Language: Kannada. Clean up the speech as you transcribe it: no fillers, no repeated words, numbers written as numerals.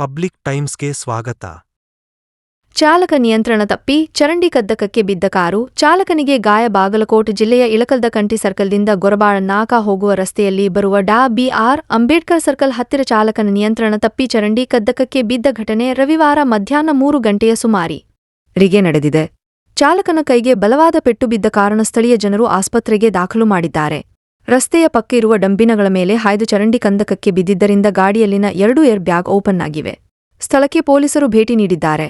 ಪಬ್ಲಿಕ್ ಟೈಮ್ಸ್ಗೆ ಸ್ವಾಗತ. ಚಾಲಕ ನಿಯಂತ್ರಣ ತಪ್ಪಿ ಚರಂಡಿ ಕದ್ದಕಕ್ಕೆ ಬಿದ್ದ ಕಾರು, ಚಾಲಕನಿಗೆ ಗಾಯ. ಬಾಗಲಕೋಟೆ ಜಿಲ್ಲೆಯ ಇಳಕಲ್ದಕಂಟಿ ಸರ್ಕಲ್ದಿಂದ ಗೊರಬಾಳ ನಾಕ ಹೋಗುವ ರಸ್ತೆಯಲ್ಲಿ ಬರುವ ಡಾ ಬಿ.ಆರ್. ಅಂಬೇಡ್ಕರ್ ಸರ್ಕಲ್ ಹತ್ತಿರ ಚಾಲಕನ ನಿಯಂತ್ರಣ ತಪ್ಪಿ ಚರಂಡಿ ಕದ್ದಕಕ್ಕೆ ಬಿದ್ದ ಘಟನೆ ರವಿವಾರ ಮಧ್ಯಾಹ್ನ 3 ಗಂಟೆಯ ಸುಮಾರಿಗೆ ನಡೆದಿದೆ. ಚಾಲಕನ ಕೈಗೆ ಬಲವಾದ ಪೆಟ್ಟು ಬಿದ್ದ ಕಾರಣ ಸ್ಥಳೀಯ ಜನರು ಆಸ್ಪತ್ರೆಗೆ ದಾಖಲು ಮಾಡಿದ್ದಾರೆ. ರಸ್ತೆಯ ಪಕ್ಕ ಇರುವ ಡಂಬಿನಗಳ ಮೇಲೆ ಹಾಯ್ದು ಚರಂಡಿ ಕಂದಕಕ್ಕೆ ಬಿದ್ದಿದ್ದರಿಂದ ಗಾಡಿಯಲ್ಲಿನ 2 ಏರ್ ಬ್ಯಾಗ್ ಓಪನ್ ಆಗಿವೆ. ಸ್ಥಳಕ್ಕೆ ಪೊಲೀಸರು ಭೇಟಿ ನೀಡಿದ್ದಾರೆ.